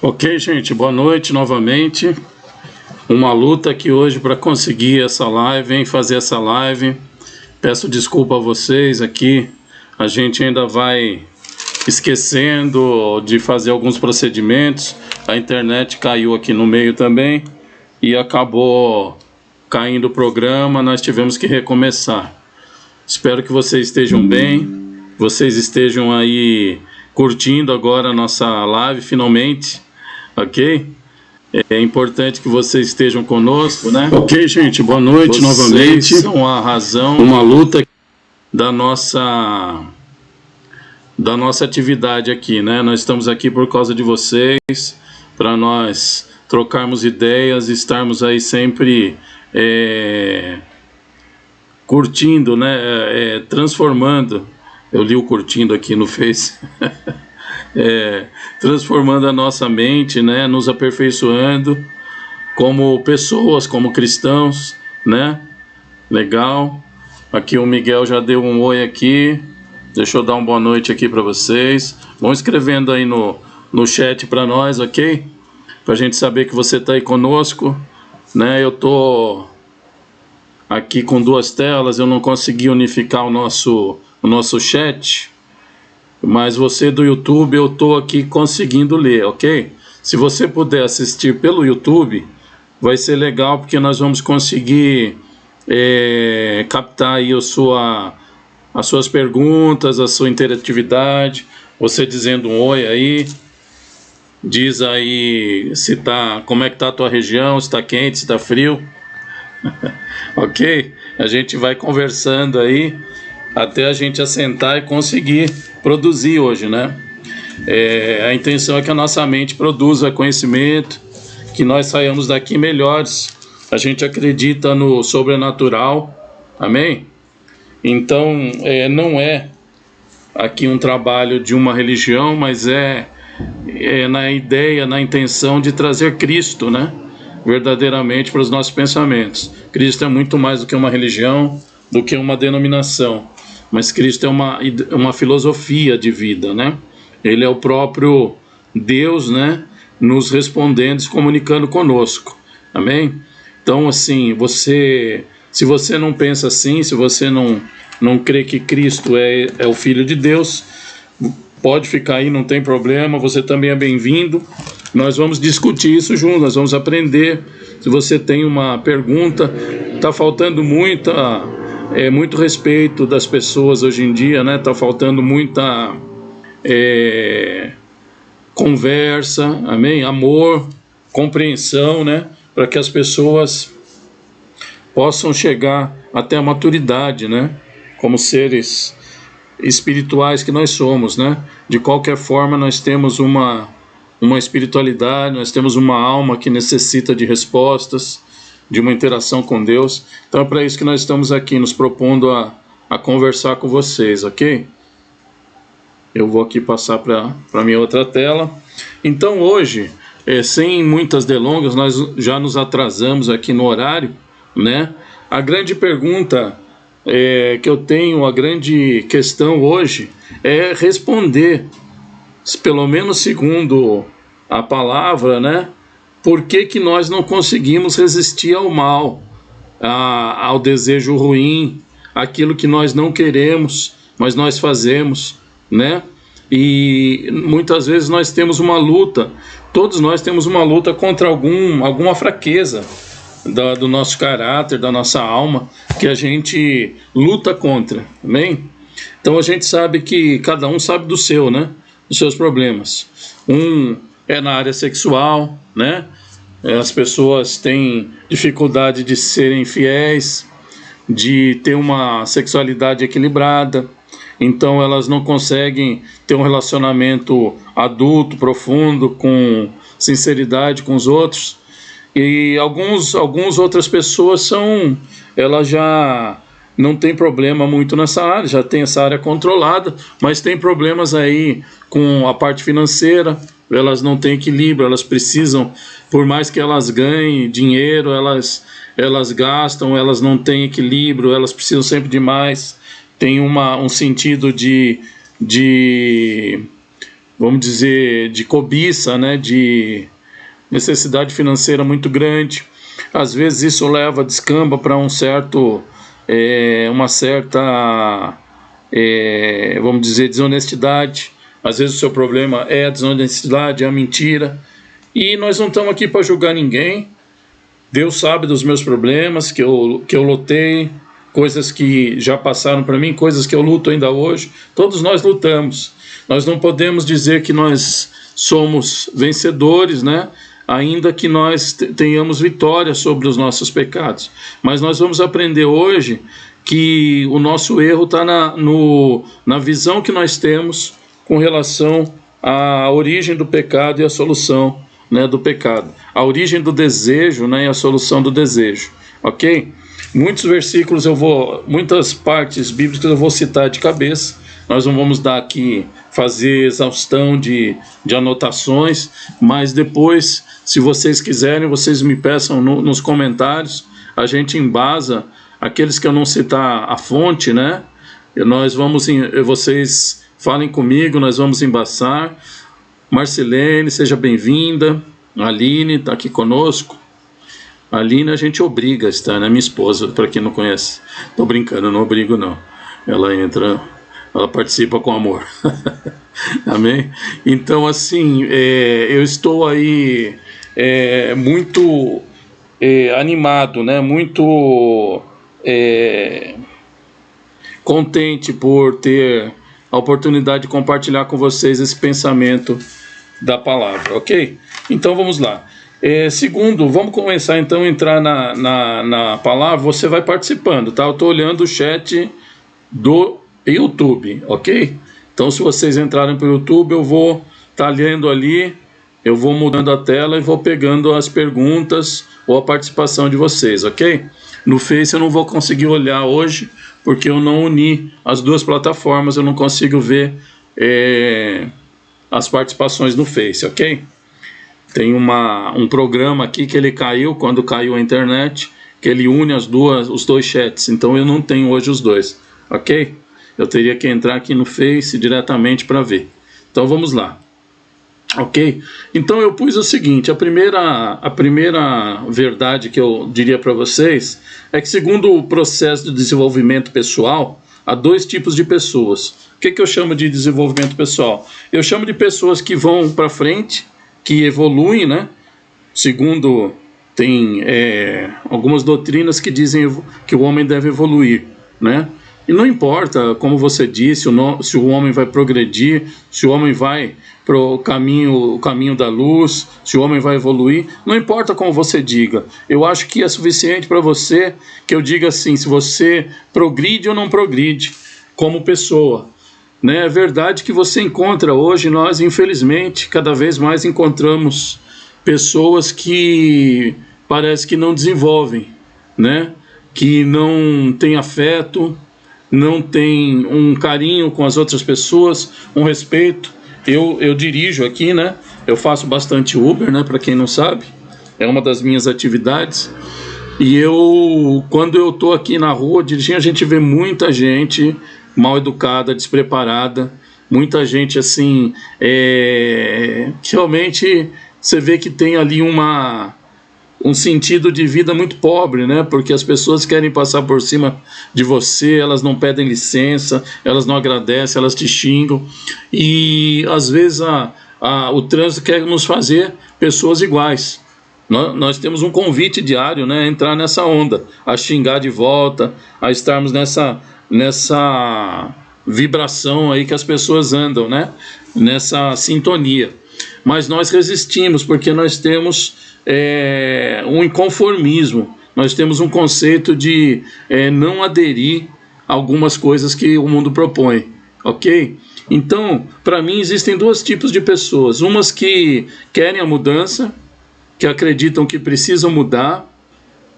Ok, gente, boa noite novamente. Uma luta aqui hoje para conseguir essa live, hein? Fazer essa live. Peço desculpa a vocês aqui. A gente ainda vai esquecendo de fazer alguns procedimentos. A internet caiu aqui no meio também e acabou caindo o programa. Nós tivemos que recomeçar. Espero que vocês estejam bem. Vocês estejam aí curtindo agora a nossa live finalmente. Ok? É importante que vocês estejam conosco, né? Ok, gente, boa noite novamente. São a razão, uma luta da nossa atividade aqui, né? Nós estamos aqui por causa de vocês, para nós trocarmos ideias, estarmos aí sempre curtindo, né? Transformando. Eu li o curtindo aqui no Face. Transformando a nossa mente, né, nos aperfeiçoando como pessoas, como cristãos, né? Legal. Aqui o Miguel já deu um oi aqui. Deixa eu dar uma boa noite aqui para vocês. Vão escrevendo aí no chat para nós, ok? Para a gente saber que você está aí conosco, né? Eu tô aqui com duas telas, eu não consegui unificar o nosso chat. Mas você do YouTube, eu estou aqui conseguindo ler, ok? Se você puder assistir pelo YouTube, vai ser legal, porque nós vamos conseguir captar aí as suas perguntas, a sua interatividade, você dizendo um oi aí, diz aí como é que está a tua região, se está quente, se está frio, ok? A gente vai conversando aí, até a gente assentar e conseguir produzir hoje, né? A intenção é que a nossa mente produza conhecimento, que nós saiamos daqui melhores. A gente acredita no sobrenatural, amém? Então, não é aqui um trabalho de uma religião, mas é na ideia, na intenção de trazer Cristo, né? Verdadeiramente para os nossos pensamentos. Cristo é muito mais do que uma religião, do que uma denominação. Mas Cristo é uma filosofia de vida, né? Ele é o próprio Deus, né? Nos respondendo, se comunicando conosco. Amém? Então, assim, se você não pensa assim, se você não crê que Cristo é o Filho de Deus, pode ficar aí, não tem problema, você também é bem-vindo. Nós vamos discutir isso juntos, nós vamos aprender. Se você tem uma pergunta, está faltando muito respeito das pessoas hoje em dia, né? Tá faltando muita conversa, amém? Amor, compreensão, né? Para que as pessoas possam chegar até a maturidade, né? Como seres espirituais que nós somos, né? De qualquer forma, nós temos uma espiritualidade, nós temos uma alma que necessita de respostas, de uma interação com Deus. Então é para isso que nós estamos aqui, nos propondo a conversar com vocês, ok? Eu vou aqui passar para a minha outra tela. Então hoje, sem muitas delongas, nós já nos atrasamos aqui no horário, né? A grande pergunta que eu tenho, a grande questão hoje é responder, pelo menos segundo a palavra, né? Por que nós não conseguimos resistir ao mal, ao desejo ruim, aquilo que nós não queremos, mas nós fazemos, né? E muitas vezes nós temos uma luta, todos nós temos uma luta contra alguma fraqueza do nosso caráter, da nossa alma, que a gente luta contra, amém? Então a gente sabe que cada um sabe do seu, né? Dos seus problemas. É na área sexual, né? As pessoas têm dificuldade de serem fiéis, de ter uma sexualidade equilibrada, então elas não conseguem ter um relacionamento adulto, profundo, com sinceridade com os outros. E algumas outras pessoas elas já não tem problema muito nessa área, já tem essa área controlada, mas tem problemas aí com a parte financeira, elas não têm equilíbrio, elas precisam, por mais que elas ganhem dinheiro, elas gastam, elas não têm equilíbrio, elas precisam sempre de mais, tem um sentido de vamos dizer, de cobiça, né, de necessidade financeira muito grande. Às vezes isso descamba para uma certa, vamos dizer, desonestidade. Às vezes o seu problema é a desonestidade, é a mentira. E nós não estamos aqui para julgar ninguém. Deus sabe dos meus problemas, que eu lutei, coisas que já passaram para mim, coisas que eu luto ainda hoje. Todos nós lutamos. Nós não podemos dizer que nós somos vencedores, né? Ainda que nós tenhamos vitória sobre os nossos pecados. Mas nós vamos aprender hoje que o nosso erro está na visão que nós temos com relação à origem do pecado e a solução, né, do pecado. A origem do desejo, né, e a solução do desejo. Ok? Muitos versículos muitas partes bíblicas eu vou citar de cabeça. Nós não vamos fazer exaustão de anotações, mas depois, se vocês quiserem, vocês me peçam nos comentários, a gente embasa aqueles que eu não citar a fonte, né? Vocês falem comigo, nós vamos embasar. Marcelene, seja bem-vinda. Aline está aqui conosco. A Aline a gente obriga a estar, né? Minha esposa, para quem não conhece. Tô brincando, não obrigo não. Ela participa com amor. Amém? Então, assim, eu estou aí muito animado, né? Muito contente por ter a oportunidade de compartilhar com vocês esse pensamento da palavra, ok? Então, vamos lá. Segundo, vamos começar então a entrar na palavra. Você vai participando, tá? Eu estou olhando o chat do YouTube, ok? Então, se vocês entrarem para o YouTube, eu vou estar lendo ali, eu vou mudando a tela e vou pegando as perguntas ou a participação de vocês, ok? No Face eu não vou conseguir olhar hoje, porque eu não uni as duas plataformas, eu não consigo ver as participações no Face, ok? Tem um programa aqui que ele caiu quando caiu a internet, que ele une os dois chats, então eu não tenho hoje os dois, ok? Eu teria que entrar aqui no Face diretamente para ver. Então vamos lá, ok? Então eu pus o seguinte, a primeira verdade que eu diria para vocês é que, segundo o processo de desenvolvimento pessoal, há dois tipos de pessoas. O que eu chamo de desenvolvimento pessoal? Eu chamo de pessoas que vão para frente, que evoluem, né? Segundo, tem algumas doutrinas que dizem que o homem deve evoluir, né? E não importa, como você disse, se o homem vai progredir, se o homem vai para o caminho da luz, se o homem vai evoluir, não importa como você diga. Eu acho que é suficiente para você que eu diga assim, se você progride ou não progride como pessoa. Né? É verdade que você encontra hoje, nós infelizmente cada vez mais encontramos pessoas que parece que não desenvolvem, né? Que não têm afeto, não têm um carinho com as outras pessoas, um respeito. Eu dirijo aqui, né? Eu faço bastante Uber, né? Para quem não sabe, é uma das minhas atividades. E quando eu estou aqui na rua dirigindo, a gente vê muita gente mal educada, despreparada, muita gente assim, realmente você vê que tem ali um sentido de vida muito pobre, né? Porque as pessoas querem passar por cima de você, elas não pedem licença, elas não agradecem, elas te xingam, e às vezes o trânsito quer nos fazer pessoas iguais. Nós temos um convite diário, né? A entrar nessa onda, a xingar de volta, a estarmos nessa vibração aí que as pessoas andam, né? Nessa sintonia. Mas nós resistimos porque nós temos um inconformismo, nós temos um conceito de não aderir a algumas coisas que o mundo propõe, ok? Então, para mim existem dois tipos de pessoas, umas que querem a mudança, que acreditam que precisam mudar,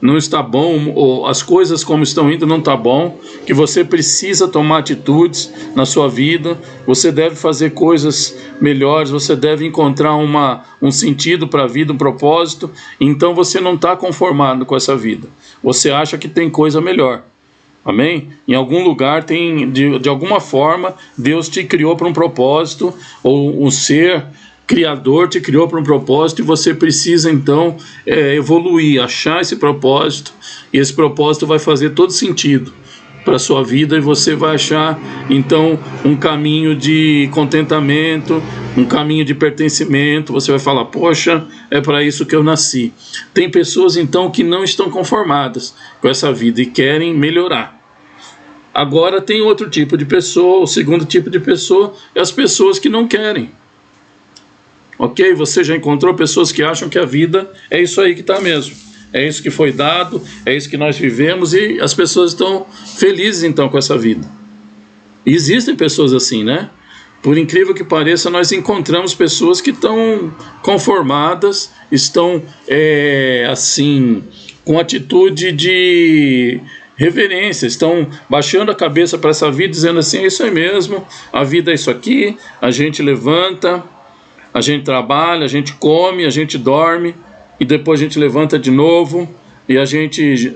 não está bom, ou as coisas como estão indo não está bom, que você precisa tomar atitudes na sua vida, você deve fazer coisas melhores, você deve encontrar um sentido para a vida, um propósito. Então você não está conformado com essa vida, você acha que tem coisa melhor, Amém? Em algum lugar tem, de alguma forma, Deus te criou para um propósito, ou um ser criador te criou para um propósito, e você precisa então evoluir, achar esse propósito, e esse propósito vai fazer todo sentido para a sua vida, e você vai achar então um caminho de contentamento, um caminho de pertencimento. Você vai falar, poxa, é para isso que eu nasci. Tem pessoas então que não estão conformadas com essa vida e querem melhorar. Agora tem outro tipo de pessoa, o segundo tipo de pessoa é as pessoas que não querem. Ok? Você já encontrou pessoas que acham que a vida é isso aí que está mesmo. É isso que foi dado, é isso que nós vivemos, e as pessoas estão felizes então com essa vida. E existem pessoas assim, né? Por incrível que pareça, nós encontramos pessoas que estão conformadas, estão assim, com atitude de reverência, estão baixando a cabeça para essa vida, dizendo assim, é isso aí mesmo, a vida é isso aqui, a gente levanta, a gente trabalha, a gente come, a gente dorme, e depois a gente levanta de novo, e a gente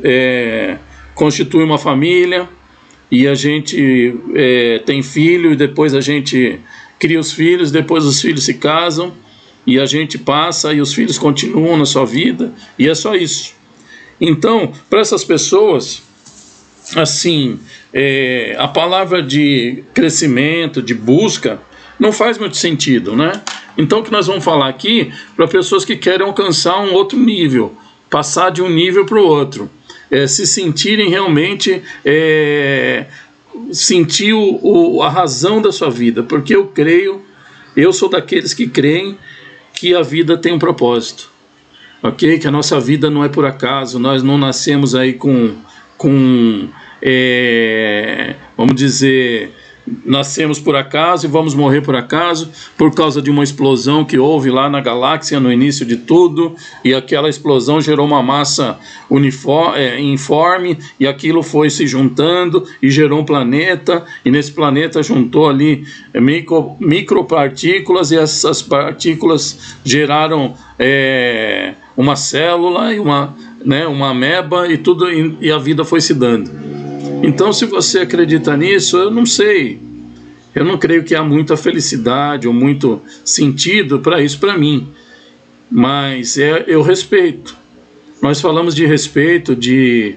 constitui uma família, e a gente tem filho, e depois a gente cria os filhos, depois os filhos se casam, e a gente passa, e os filhos continuam na sua vida, e é só isso. Então, para essas pessoas, assim, a palavra de crescimento, de busca, não faz muito sentido, né? Então o que nós vamos falar aqui para pessoas que querem alcançar um outro nível, passar de um nível para o outro, se sentirem realmente, sentir a razão da sua vida, porque eu sou daqueles que creem que a vida tem um propósito, ok? Que a nossa vida não é por acaso, nós não nascemos aí vamos dizer, nascemos por acaso e vamos morrer por acaso, por causa de uma explosão que houve lá na galáxia no início de tudo, e aquela explosão gerou uma massa informe, e aquilo foi se juntando e gerou um planeta, e nesse planeta juntou ali micropartículas, e essas partículas geraram uma célula e uma ameba, e a vida foi se dando. Então, se você acredita nisso, eu não sei, eu não creio que há muita felicidade ou muito sentido para isso para mim, mas eu respeito. Nós falamos de respeito, de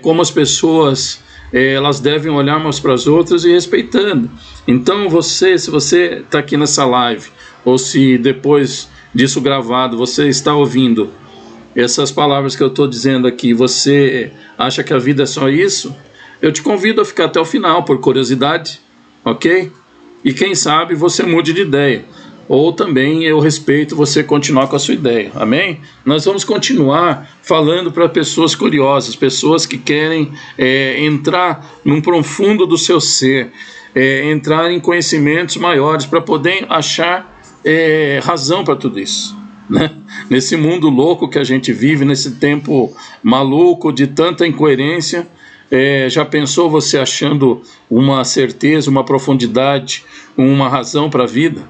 como as pessoas elas devem olhar umas para as outras e respeitando. Então se você está aqui nessa live, ou se depois disso gravado você está ouvindo essas palavras que eu estou dizendo aqui, você acha que a vida é só isso? Eu te convido a ficar até o final, por curiosidade, ok? E quem sabe você mude de ideia. Ou também eu respeito você continuar com a sua ideia, amém? Nós vamos continuar falando para pessoas curiosas, pessoas que querem entrar num profundo do seu ser, entrar em conhecimentos maiores, para poder achar razão para tudo isso, né? Nesse mundo louco que a gente vive, nesse tempo maluco de tanta incoerência, já pensou você achando uma certeza, uma profundidade, uma razão para a vida?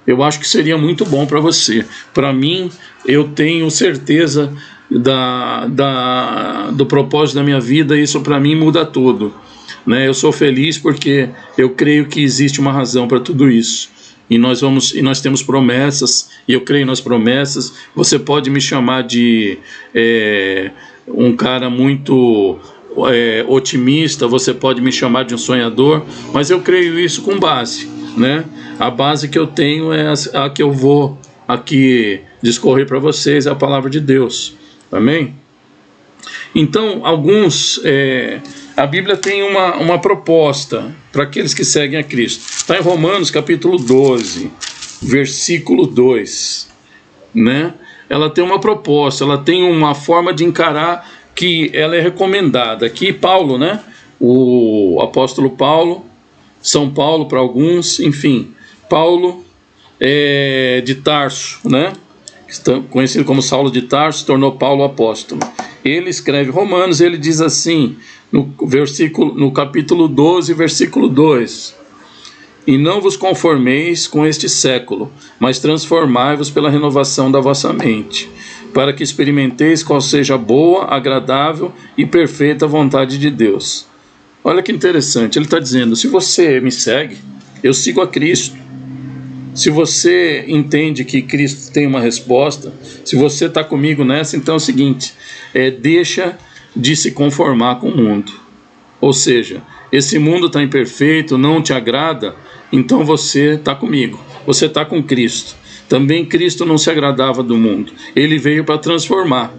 Eu acho que seria muito bom para você. Para mim, eu tenho certeza do propósito da minha vida, e isso para mim muda tudo, né? Eu sou feliz porque eu creio que existe uma razão para tudo isso. E nós temos promessas, e eu creio nas promessas. Você pode me chamar de um cara muito otimista, você pode me chamar de um sonhador, mas eu creio isso com base, né? A base que eu tenho é a que eu vou aqui discorrer para vocês, é a palavra de Deus, amém? Então, a Bíblia tem uma proposta para aqueles que seguem a Cristo. Está em Romanos capítulo 12, versículo 2, né? Ela tem uma proposta, ela tem uma forma de encarar que ela é recomendada. Aqui Paulo, né? O apóstolo Paulo, São Paulo para alguns, enfim, Paulo de Tarso, né? Conhecido como Saulo de Tarso, se tornou Paulo apóstolo. Ele escreve Romanos, ele diz assim, no capítulo 12, versículo 2: E não vos conformeis com este século, mas transformai-vos pela renovação da vossa mente, para que experimenteis qual seja a boa, agradável e perfeita vontade de Deus. Olha que interessante, ele está dizendo, se você me segue, eu sigo a Cristo. Se você entende que Cristo tem uma resposta, se você está comigo nessa, então é o seguinte, deixa de se conformar com o mundo. Ou seja, esse mundo está imperfeito, não te agrada, então você está comigo, você está com Cristo. Também Cristo não se agradava do mundo, ele veio para transformar.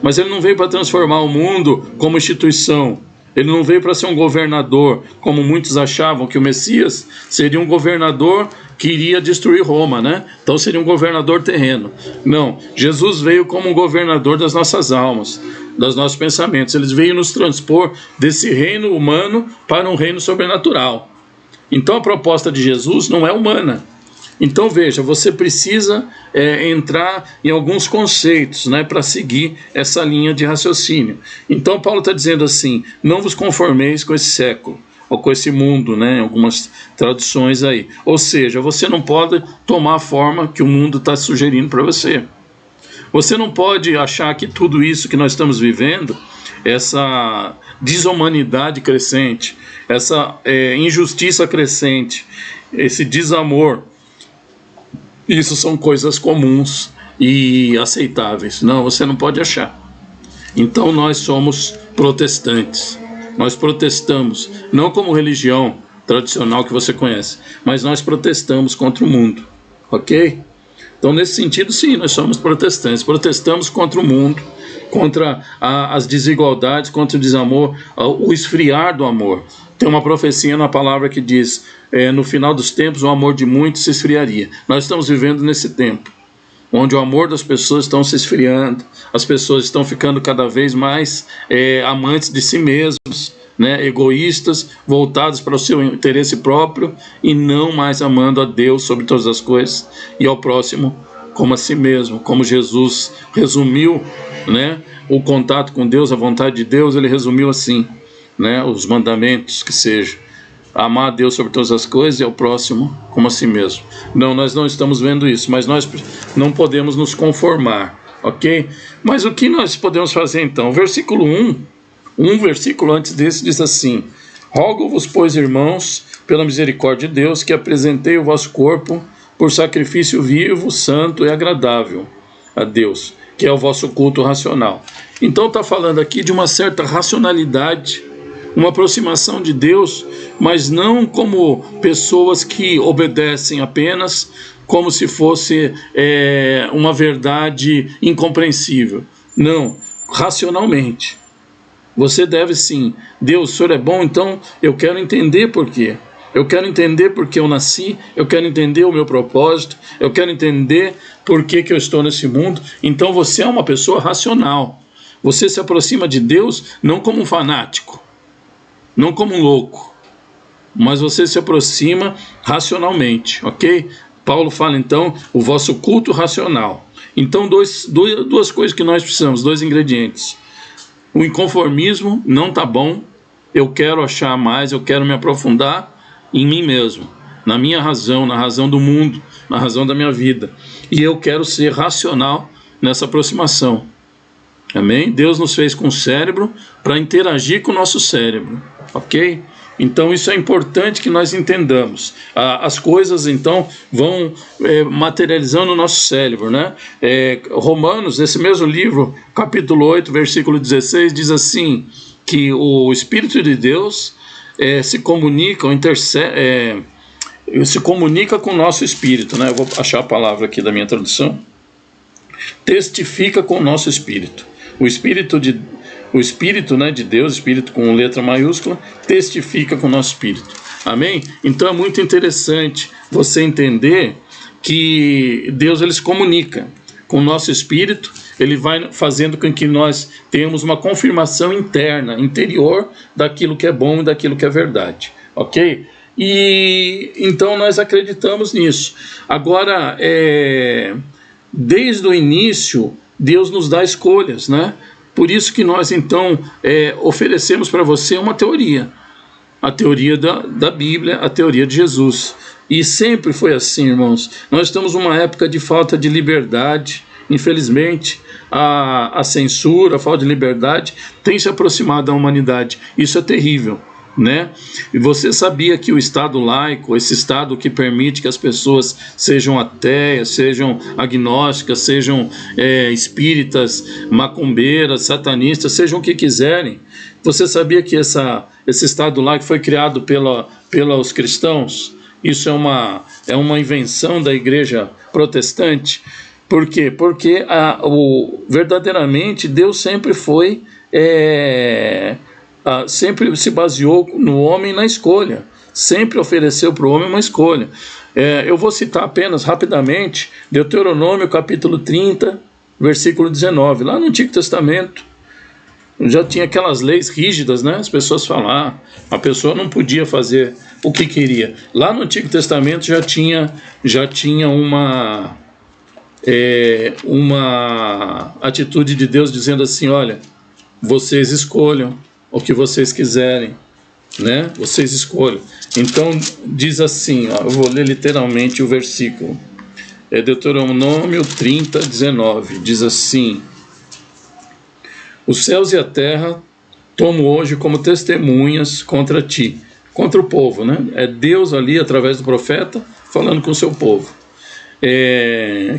Mas ele não veio para transformar o mundo como instituição. Ele não veio para ser um governador, como muitos achavam que o Messias seria um governador que iria destruir Roma, né? Então seria um governador terreno. Não, Jesus veio como um governador das nossas almas, dos nossos pensamentos. Ele veio nos transpor desse reino humano para um reino sobrenatural. Então a proposta de Jesus não é humana. Então veja, você precisa entrar em alguns conceitos, né, para seguir essa linha de raciocínio. Então Paulo está dizendo assim, não vos conformeis com esse século, ou com esse mundo, né, algumas traduções aí. Ou seja, você não pode tomar a forma que o mundo está sugerindo para você. Você não pode achar que tudo isso que nós estamos vivendo, essa desumanidade crescente, essa injustiça crescente, esse desamor, isso são coisas comuns e aceitáveis. Não, você não pode achar. Então nós somos protestantes. Nós protestamos, não como religião tradicional que você conhece, mas nós protestamos contra o mundo, ok? Então nesse sentido sim, nós somos protestantes. Protestamos contra o mundo, contra as desigualdades, contra o desamor, o esfriar do amor. Tem uma profecia na palavra que diz, no final dos tempos o amor de muitos se esfriaria. Nós estamos vivendo nesse tempo, onde o amor das pessoas estão se esfriando, as pessoas estão ficando cada vez mais amantes de si mesmos, né, egoístas, voltados para o seu interesse próprio e não mais amando a Deus sobre todas as coisas e ao próximo como a si mesmo. Como Jesus resumiu, né, o contato com Deus, a vontade de Deus, ele resumiu assim, né, os mandamentos, que seja amar a Deus sobre todas as coisas e ao próximo como a si mesmo. Não, nós não estamos vendo isso, mas nós não podemos nos conformar, ok? Mas o que nós podemos fazer então? Versículo 1, um versículo antes desse diz assim, rogo-vos, pois, irmãos, pela misericórdia de Deus, que apresentei o vosso corpo por sacrifício vivo, santo e agradável a Deus, que é o vosso culto racional. Então está falando aqui de uma certa racionalidade, uma aproximação de Deus, mas não como pessoas que obedecem apenas, como se fosse uma verdade incompreensível. Não, racionalmente. Você deve sim, Deus, o Senhor é bom, então eu quero entender por quê. Eu quero entender por que eu nasci, eu quero entender o meu propósito, eu quero entender por que eu estou nesse mundo. Então você é uma pessoa racional. Você se aproxima de Deus não como um fanático, não como um louco, mas você se aproxima racionalmente, ok? Paulo fala então, o vosso culto racional. Então duas coisas que nós precisamos, dois ingredientes. O inconformismo não está bom, eu quero achar mais, eu quero me aprofundar em mim mesmo, na minha razão, na razão do mundo, na razão da minha vida. E eu quero ser racional nessa aproximação. Amém? Deus nos fez com o cérebro para interagir com o nosso cérebro, ok? Então isso é importante que nós entendamos. As coisas então vão materializando o nosso cérebro, né? Romanos, esse mesmo livro, capítulo 8, versículo 16, diz assim, que o Espírito de Deus se comunica, se comunica com o nosso espírito, né? Eu vou achar a palavra aqui da minha tradução. Testifica com o nosso espírito. O espírito, né, de Deus, espírito com letra maiúscula, testifica com o nosso espírito. Amém? Então é muito interessante você entender que Deus ele se comunica com o nosso espírito, ele vai fazendo com que nós tenhamos uma confirmação interna, interior, daquilo que é bom e daquilo que é verdade. Ok? E então nós acreditamos nisso. Agora, desde o início, Deus nos dá escolhas, né? Por isso que nós então oferecemos para você uma teoria, a teoria da Bíblia, a teoria de Jesus. E sempre foi assim, irmãos. Nós estamos numa época de falta de liberdade, infelizmente. A censura, a falta de liberdade tem se aproximado da humanidade. Isso é terrível, né? E você sabia que o Estado laico, esse Estado que permite que as pessoas sejam ateias, sejam agnósticas, sejam espíritas, macumbeiras, satanistas, sejam o que quiserem, você sabia que esse Estado laico foi criado pelos cristãos? Isso é uma invenção da Igreja Protestante. Por quê? Porque verdadeiramente Deus sempre foi... sempre se baseou no homem na escolha, sempre ofereceu para o homem uma escolha. Eu vou citar apenas rapidamente Deuteronômio capítulo 30, versículo 19. Lá no Antigo Testamento já tinha aquelas leis rígidas, né? As pessoas falavam, a pessoa não podia fazer o que queria. Lá no Antigo Testamento já tinha uma atitude de Deus dizendo assim: olha, vocês escolham o que vocês quiserem, né? Vocês escolham. Então diz assim, ó, eu vou ler literalmente o versículo. Deuteronômio 30, 19. Diz assim: os céus e a terra tomo hoje como testemunhas contra ti, contra o povo, né? É Deus ali através do profeta falando com o seu povo,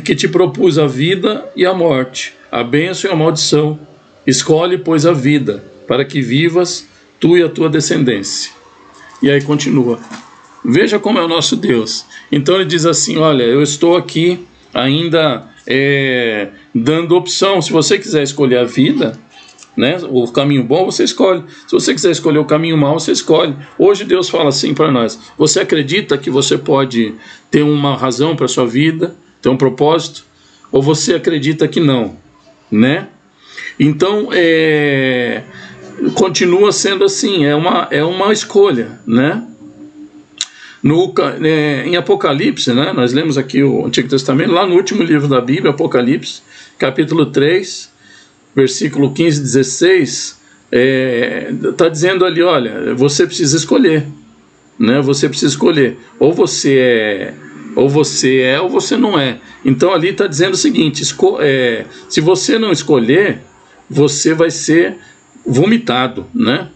que te propus a vida e a morte, a bênção e a maldição. Escolhe, pois, a vida, para que vivas tu e a tua descendência. E aí continua. Veja como é o nosso Deus. Então ele diz assim: olha, eu estou aqui ainda dando opção. Se você quiser escolher a vida, né, o caminho bom, você escolhe. Se você quiser escolher o caminho mau, você escolhe. Hoje Deus fala assim para nós: você acredita que você pode ter uma razão para a sua vida, ter um propósito? Ou você acredita que não, né? Então, continua sendo assim, é uma escolha, né? Em Apocalipse, né, nós lemos aqui o Antigo Testamento, lá no último livro da Bíblia, Apocalipse, capítulo 3, versículo 15 e 16, está dizendo ali: olha, você precisa escolher, né? Você precisa escolher, ou você é ou você não é. Então ali está dizendo o seguinte: se você não escolher, você vai ser vomitado, né?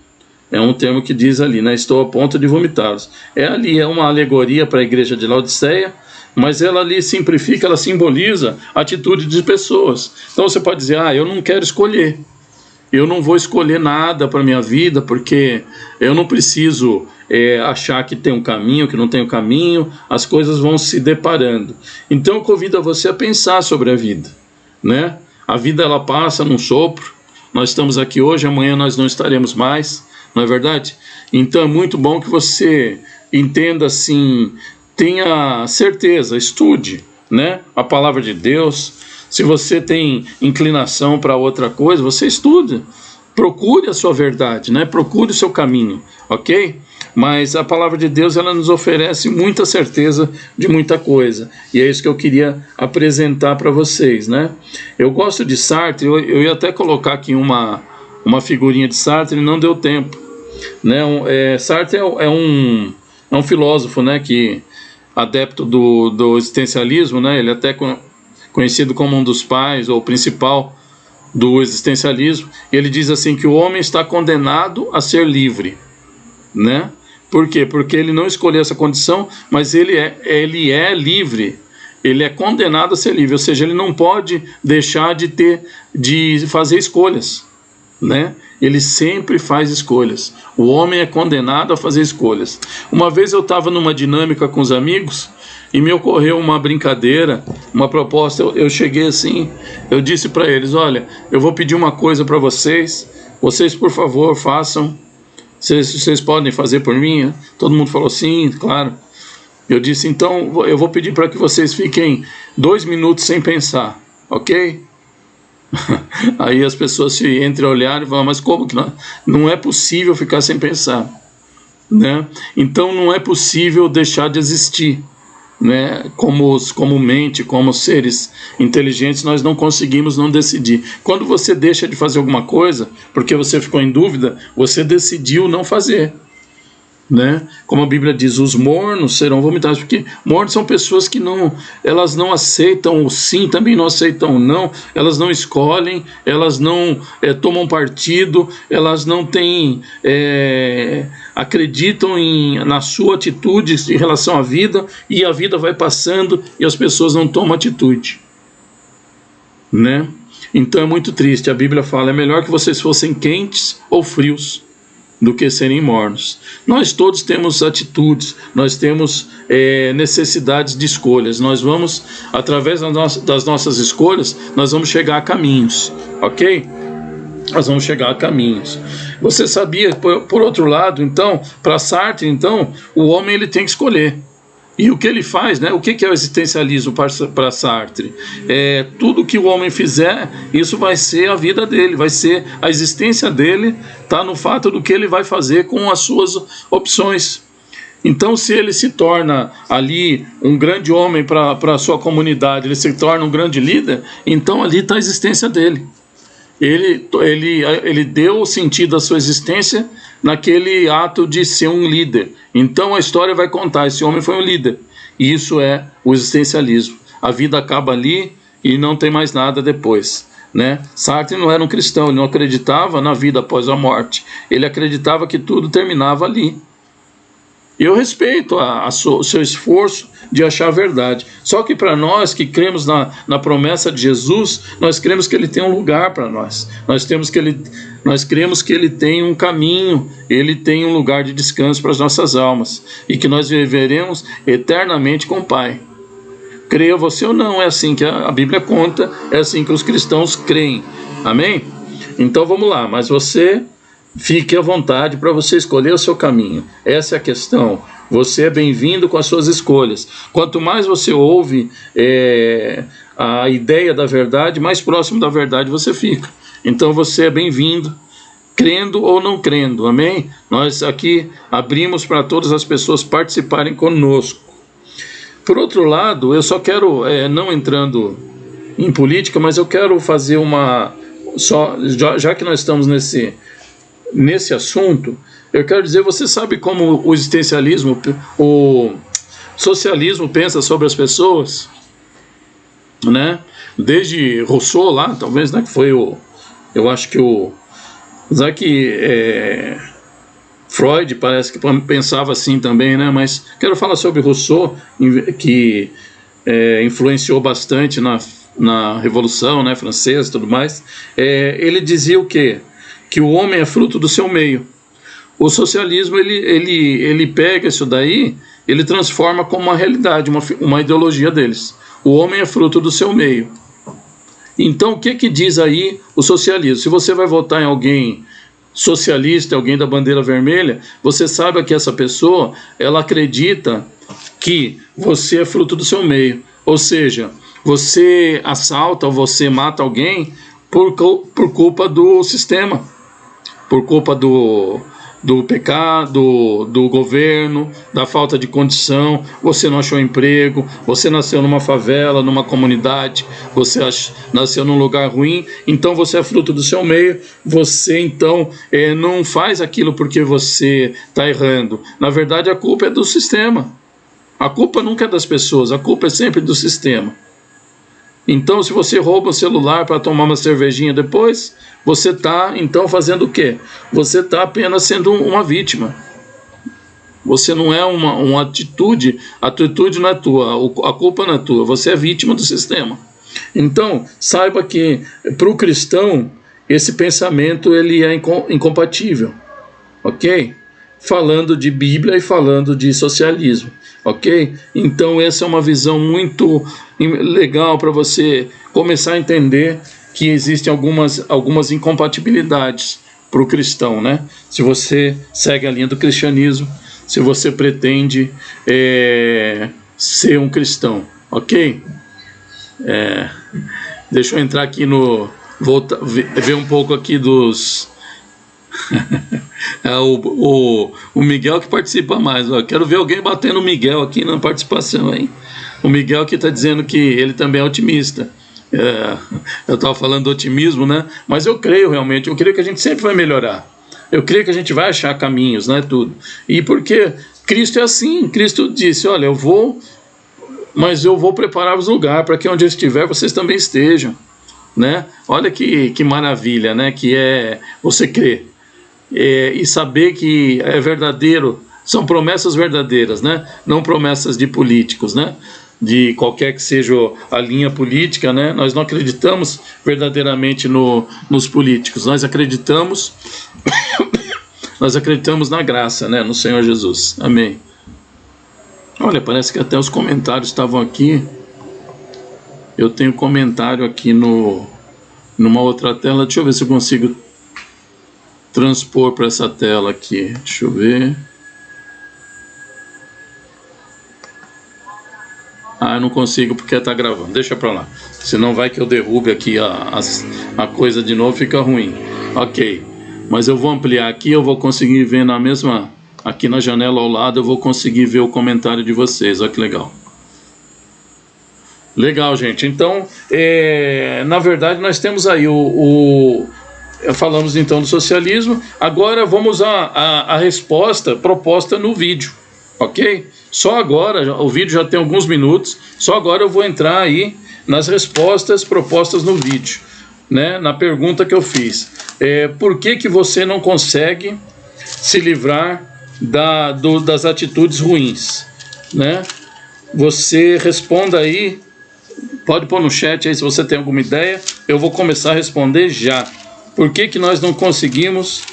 É um termo que diz ali, né? Estou a ponto de vomitá-los. É uma alegoria para a igreja de Laodiceia, mas ela ali simplifica, ela simboliza a atitude de pessoas. Então você pode dizer: eu não quero escolher, eu não vou escolher nada para a minha vida, porque eu não preciso achar que tem um caminho, que não tem um caminho, as coisas vão se deparando. Então eu convido você a pensar sobre a vida, né? A vida, ela passa num sopro. Nós estamos aqui hoje, amanhã nós não estaremos mais, não é verdade? Então é muito bom que você entenda assim, tenha certeza, estude, né, a palavra de Deus. Se você tem inclinação para outra coisa, você estude, procure a sua verdade, né? Procure o seu caminho, ok? Mas a palavra de Deus, ela nos oferece muita certeza de muita coisa, e é isso que eu queria apresentar para vocês, né? Eu gosto de Sartre, eu ia até colocar aqui uma figurinha de Sartre, não deu tempo, né? Sartre é um filósofo, né, que adepto do existencialismo, né? Ele é até conhecido como um dos pais ou principal do existencialismo. Ele diz assim que o homem está condenado a ser livre, né? Por quê? Porque ele não escolheu essa condição, mas ele é livre, ele é condenado a ser livre, ou seja, ele não pode deixar de fazer escolhas, né? Ele sempre faz escolhas. O homem é condenado a fazer escolhas. Uma vez eu estava numa dinâmica com os amigos e me ocorreu uma brincadeira, uma proposta. Eu cheguei assim, eu disse para eles: olha, eu vou pedir uma coisa para vocês por favor façam. Vocês podem fazer por mim? Todo mundo falou sim, claro. Eu disse: então eu vou pedir para que vocês fiquem 2 minutos sem pensar, ok? Aí as pessoas se entreolharam e falaram: mas como que não é possível ficar sem pensar, né? Então não é possível deixar de existir, né? Como mente, como seres inteligentes, nós não conseguimos não decidir. Quando você deixa de fazer alguma coisa porque você ficou em dúvida, você decidiu não fazer. né? Como a Bíblia diz, os mornos serão vomitados, porque mornos são pessoas que elas não aceitam o sim, também não aceitam o não, elas não escolhem, elas não tomam partido, elas não têm, acreditam na sua atitude em relação à vida, e a vida vai passando e as pessoas não tomam atitude, né? Então é muito triste. A Bíblia fala, é melhor que vocês fossem quentes ou frios do que serem mornos. Nós todos temos atitudes, nós temos necessidades de escolhas. Nós vamos, através das nossas escolhas, nós vamos chegar a caminhos, ok? Nós vamos chegar a caminhos. Você sabia, por outro lado, então, para Sartre, então, o homem ele tem que escolher. E o que ele faz, né? O que é o existencialismo para Sartre? Tudo que o homem fizer, isso vai ser a vida dele, vai ser a existência dele, está no fato do que ele vai fazer com as suas opções. Então, se ele se torna ali um grande homem para a sua comunidade, ele se torna um grande líder, então ali está a existência dele. Ele deu o sentido à sua existência naquele ato de ser um líder. Então a história vai contar, esse homem foi um líder. E isso é o existencialismo. A vida acaba ali e não tem mais nada depois, né? Sartre não era um cristão, ele não acreditava na vida após a morte. Ele acreditava que tudo terminava ali. Eu respeito o seu esforço de achar a verdade. Só que para nós que cremos na promessa de Jesus, nós cremos que ele tem um lugar para nós. Nós cremos que ele tem um caminho, ele tem um lugar de descanso para as nossas almas. E que nós viveremos eternamente com o Pai. Creia você ou não, é assim que a Bíblia conta, é assim que os cristãos creem. Amém? Então vamos lá, mas você... fique à vontade para você escolher o seu caminho. Essa é a questão. Você é bem-vindo com as suas escolhas. Quanto mais você ouve a ideia da verdade, mais próximo da verdade você fica. Então você é bem-vindo, crendo ou não crendo. Amém? Nós aqui abrimos para todas as pessoas participarem conosco. Por outro lado, eu só quero, não entrando em política, mas eu quero fazer já que nós estamos nesse assunto, eu quero dizer, você sabe como o existencialismo, o socialismo pensa sobre as pessoas, né? Desde Rousseau lá, talvez, né, que foi eu acho que Freud parece que pensava assim também, né? Mas quero falar sobre Rousseau, que influenciou bastante na Revolução, né, francesa e tudo mais. Ele dizia o quê? Que o homem é fruto do seu meio. O socialismo, ele pega isso daí, ele transforma como uma realidade, uma ideologia deles. O homem é fruto do seu meio. Então, o que diz aí o socialismo? Se você vai votar em alguém socialista, alguém da bandeira vermelha, você saiba que essa pessoa, ela acredita que você é fruto do seu meio. Ou seja, você assalta ou você mata alguém por culpa do sistema. Por culpa do pecado, do governo, da falta de condição, você não achou emprego, você nasceu numa favela, numa comunidade, você nasceu num lugar ruim, então você é fruto do seu meio, você então não faz aquilo porque você está errando. Na verdade, a culpa é do sistema. A culpa nunca é das pessoas, a culpa é sempre do sistema. Então, se você rouba o celular para tomar uma cervejinha depois, você está, então, fazendo o quê? Você está apenas sendo uma vítima. Você não é uma atitude, a atitude não é tua, a culpa não é tua, você é vítima do sistema. Então, saiba que, para o cristão, esse pensamento ele é incompatível, ok? Falando de Bíblia e falando de socialismo, ok? Então essa é uma visão muito legal para você começar a entender que existem algumas incompatibilidades para o cristão, né? Se você segue a linha do cristianismo, se você pretende ser um cristão, ok? Deixa eu entrar aqui ver um pouco aqui dos... o Miguel que participa mais. Quero ver alguém batendo o Miguel aqui na participação, hein? O Miguel que está dizendo que ele também é otimista. Eu estava falando do otimismo, né? Mas eu creio realmente, eu creio que a gente sempre vai melhorar. Eu creio que a gente vai achar caminhos, né, tudo. E porque Cristo é assim, Cristo disse, olha, eu vou, mas eu vou preparar-vos lugar para que onde eu estiver, vocês também estejam, né? Olha que maravilha, né, que é você crer e saber que é verdadeiro, são promessas verdadeiras, né? Não promessas de políticos, né? De qualquer que seja a linha política, né? Nós não acreditamos verdadeiramente nos políticos, nós acreditamos na graça, né? No Senhor Jesus, amém. Olha, parece que até os comentários estavam aqui. Eu tenho comentário aqui numa outra tela, deixa eu ver se eu consigo transpor para essa tela aqui, deixa eu ver. Ah, eu não consigo porque está gravando, deixa para lá. Senão vai que eu derrube aqui a coisa de novo, fica ruim. Ok, mas eu vou ampliar aqui, eu vou conseguir ver na mesma... Aqui na janela ao lado eu vou conseguir ver o comentário de vocês, olha que legal. Legal, gente. Então, na verdade nós temos aí falamos então do socialismo. Agora vamos à resposta proposta no vídeo, ok? Só agora, o vídeo já tem alguns minutos, só agora eu vou entrar aí nas respostas propostas no vídeo, né? Na pergunta que eu fiz. Por que você não consegue se livrar das atitudes ruins, né? Você responda aí, pode pôr no chat aí se você tem alguma ideia, eu vou começar a responder já. Por que nós não conseguimos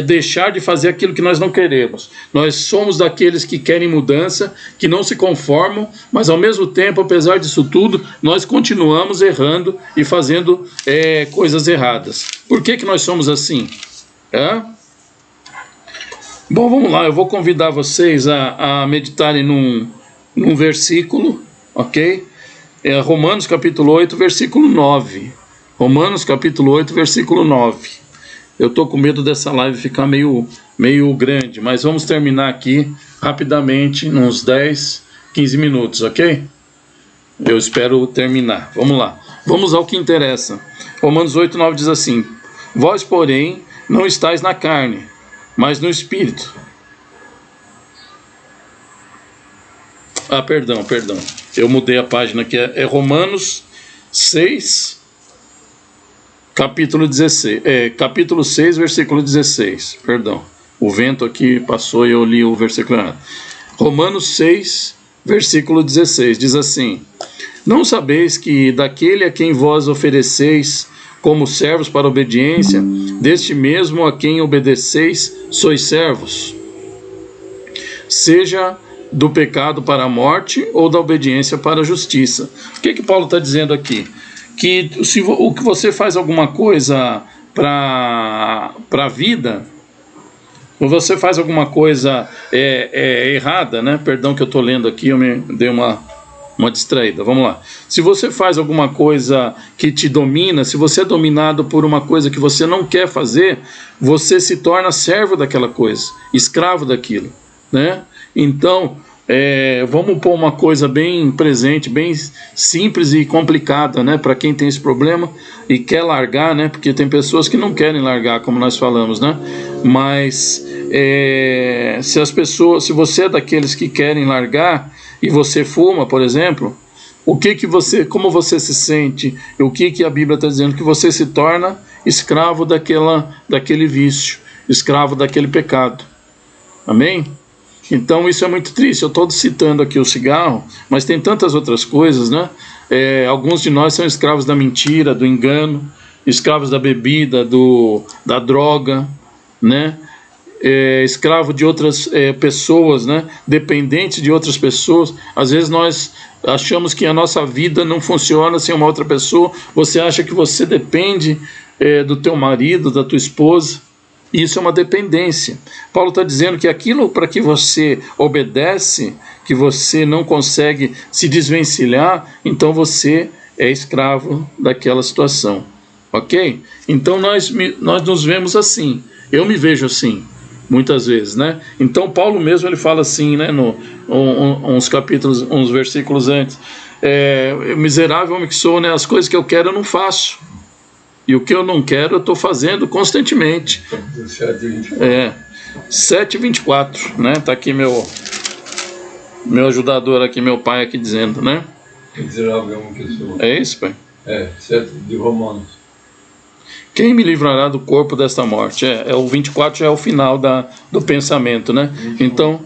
deixar de fazer aquilo que nós não queremos? Nós somos daqueles que querem mudança, que não se conformam, mas ao mesmo tempo, apesar disso tudo, nós continuamos errando e fazendo coisas erradas. Por que nós somos assim? Bom, vamos lá, eu vou convidar vocês a meditarem num versículo, ok? Romanos capítulo 8, versículo 9. Romanos capítulo 8, versículo 9. Eu estou com medo dessa live ficar meio grande, mas vamos terminar aqui rapidamente, uns 10, 15 minutos, ok? Eu espero terminar. Vamos lá. Vamos ao que interessa. Romanos 8, 9 diz assim: vós, porém, não estáis na carne, mas no Espírito. Perdão. Eu mudei a página aqui. É Romanos 6, capítulo 16. Capítulo 6, versículo 16. Perdão. O vento aqui passou e eu li o versículo errado. Romanos 6, versículo 16. Diz assim: não sabeis que daquele a quem vós ofereceis como servos para a obediência, deste mesmo a quem obedeceis sois servos, seja do pecado para a morte ou da obediência para a justiça. O que Paulo está dizendo aqui? Que se você faz alguma coisa para a vida, ou você faz alguma coisa errada, né? Perdão que eu estou lendo aqui, eu me dei uma distraída, vamos lá. Se você faz alguma coisa que te domina, se você é dominado por uma coisa que você não quer fazer, você se torna servo daquela coisa, escravo daquilo, né? Então, vamos pôr uma coisa bem presente, bem simples e complicada, né? Para quem tem esse problema e quer largar, né? Porque tem pessoas que não querem largar, como nós falamos, né? Mas se você é daqueles que querem largar e você fuma, por exemplo, como você se sente? O que a Bíblia está dizendo? Que você se torna escravo daquele vício, escravo daquele pecado. Amém? Então isso é muito triste. Eu estou citando aqui o cigarro, mas tem tantas outras coisas, né? Alguns de nós são escravos da mentira, do engano, escravos da bebida, da droga, né? Escravo de outras pessoas, né? Dependente de outras pessoas. Às vezes nós achamos que a nossa vida não funciona sem uma outra pessoa. Você acha que você depende do teu marido, da tua esposa. Isso é uma dependência. Paulo está dizendo que aquilo para que você obedece, que você não consegue se desvencilhar, então você é escravo daquela situação, ok? Então nós nos vemos assim. Eu me vejo assim muitas vezes, né? Então Paulo mesmo ele fala assim, né? Uns capítulos, uns versículos antes: miserável homem que sou, né? As coisas que eu quero eu não faço, E o que eu não quero, eu estou fazendo constantemente. 7:24, né? Está aqui meu ajudador aqui, meu pai aqui dizendo, né? É isso, pai? 7 de Romanos. Quem me livrará do corpo desta morte? O 24 já é o final do pensamento, né? Então,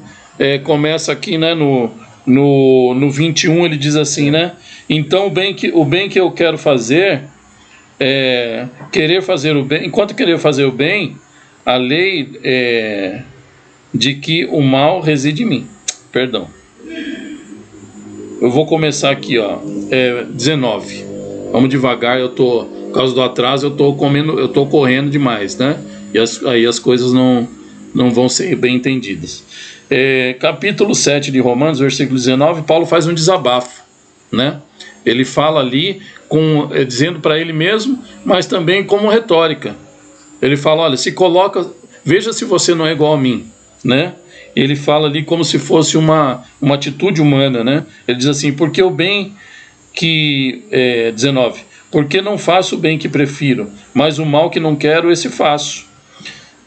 começa aqui, né, no 21 ele diz assim, né? Então o bem que eu quero fazer, querer fazer o bem, enquanto querer fazer o bem, a lei de que o mal reside em mim. Perdão. Eu vou começar aqui, ó, 19. Vamos devagar, por causa do atraso, eu tô correndo demais, né? E aí as coisas não vão ser bem entendidas. Capítulo 7 de Romanos, versículo 19, Paulo faz um desabafo, né? Ele fala ali, dizendo para ele mesmo, mas também como retórica. Ele fala, olha, veja se você não é igual a mim, né? Ele fala ali como se fosse uma atitude humana, né? Ele diz assim, porque o bem que... 19, porque não faço o bem que prefiro, mas o mal que não quero, esse faço.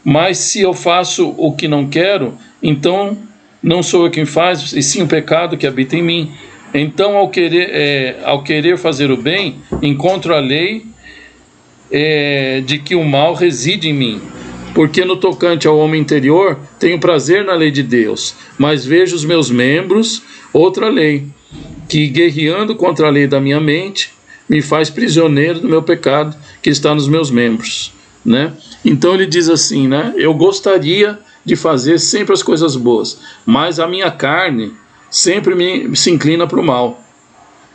Mas se eu faço o que não quero, então não sou eu quem faz, e sim o pecado que habita em mim. Então, ao querer fazer o bem, encontro a lei de que o mal reside em mim. Porque no tocante ao homem interior, tenho prazer na lei de Deus, mas vejo os meus membros, outra lei, que guerreando contra a lei da minha mente, me faz prisioneiro do meu pecado que está nos meus membros, né? Então ele diz assim, né? Eu gostaria de fazer sempre as coisas boas, mas a minha carne sempre se inclina para o mal.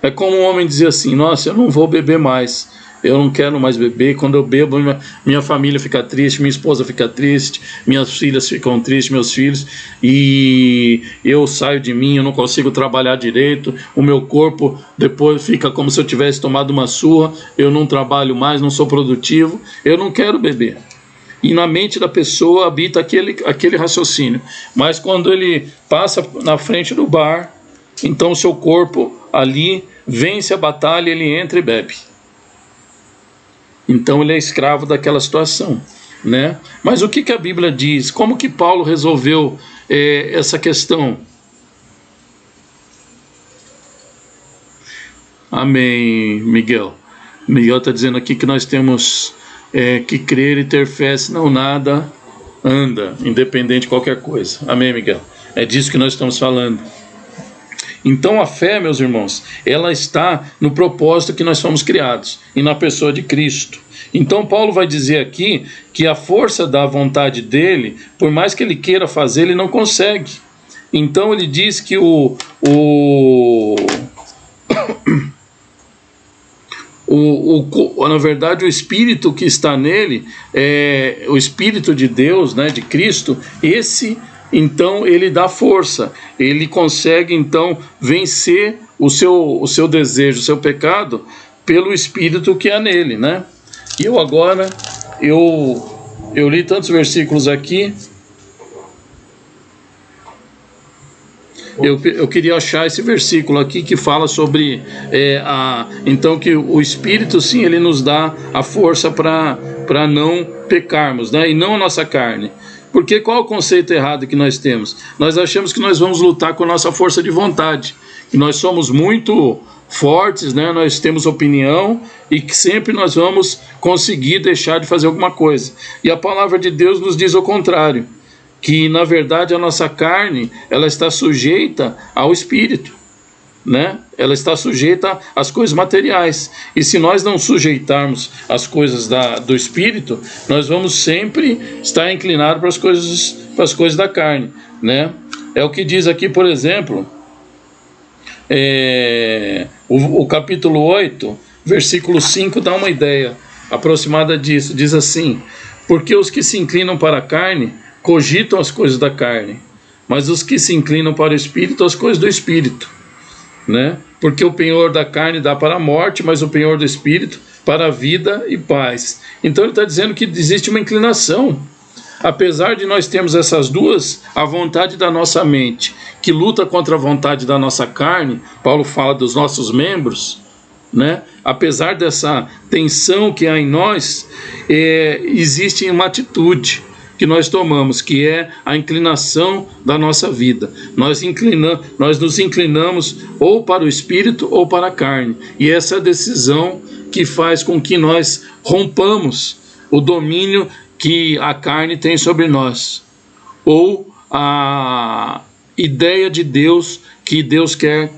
É como um homem dizer assim, nossa, eu não vou beber mais, eu não quero mais beber, quando eu bebo minha família fica triste, minha esposa fica triste, minhas filhas ficam tristes, meus filhos, e eu saio de mim, eu não consigo trabalhar direito, o meu corpo depois fica como se eu tivesse tomado uma surra, eu não trabalho mais, não sou produtivo, eu não quero beber. E na mente da pessoa habita aquele raciocínio, mas quando ele passa na frente do bar, então o seu corpo ali vence a batalha, ele entra e bebe. Então ele é escravo daquela situação, né? Mas o que a Bíblia diz? Como que Paulo resolveu essa questão? Amém, Miguel. Miguel está dizendo aqui que nós temos que crer e ter fé, senão nada anda, independente de qualquer coisa. Amém, Miguel? É disso que nós estamos falando. Então a fé, meus irmãos, ela está no propósito que nós fomos criados e na pessoa de Cristo. Então Paulo vai dizer aqui que a força da vontade dele, por mais que ele queira fazer, ele não consegue. Então ele diz que na verdade o Espírito que está nele, o Espírito de Deus, né, de Cristo, então ele dá força, ele consegue então vencer o seu desejo, o seu pecado, pelo Espírito que há nele, né? E eu li tantos versículos aqui, eu queria achar esse versículo aqui que fala sobre então que o Espírito sim, ele nos dá a força para não pecarmos, né? E não a nossa carne. Porque qual é o conceito errado que nós temos? Nós achamos que nós vamos lutar com a nossa força de vontade, que nós somos muito fortes, né? Nós temos opinião e que sempre nós vamos conseguir deixar de fazer alguma coisa. E a palavra de Deus nos diz o contrário, que na verdade a nossa carne, ela está sujeita ao Espírito, né? Ela está sujeita às coisas materiais, e se nós não sujeitarmos as coisas do Espírito, nós vamos sempre estar inclinados para as coisas da carne, né? É o que diz aqui, por exemplo, o capítulo 8, versículo 5 dá uma ideia aproximada disso, diz assim: porque os que se inclinam para a carne cogitam as coisas da carne, mas os que se inclinam para o Espírito, as coisas do Espírito, né? Porque o penhor da carne dá para a morte, mas o penhor do Espírito para a vida e paz. Então ele está dizendo que existe uma inclinação. Apesar de nós termos essas duas, a vontade da nossa mente, que luta contra a vontade da nossa carne, Paulo fala dos nossos membros, né? Apesar dessa tensão que há em nós, existe uma atitude que nós tomamos, que é a inclinação da nossa vida. Nós nos inclinamos ou para o espírito ou para a carne. E essa é a decisão que faz com que nós rompamos o domínio que a carne tem sobre nós, ou a ideia de Deus que Deus quer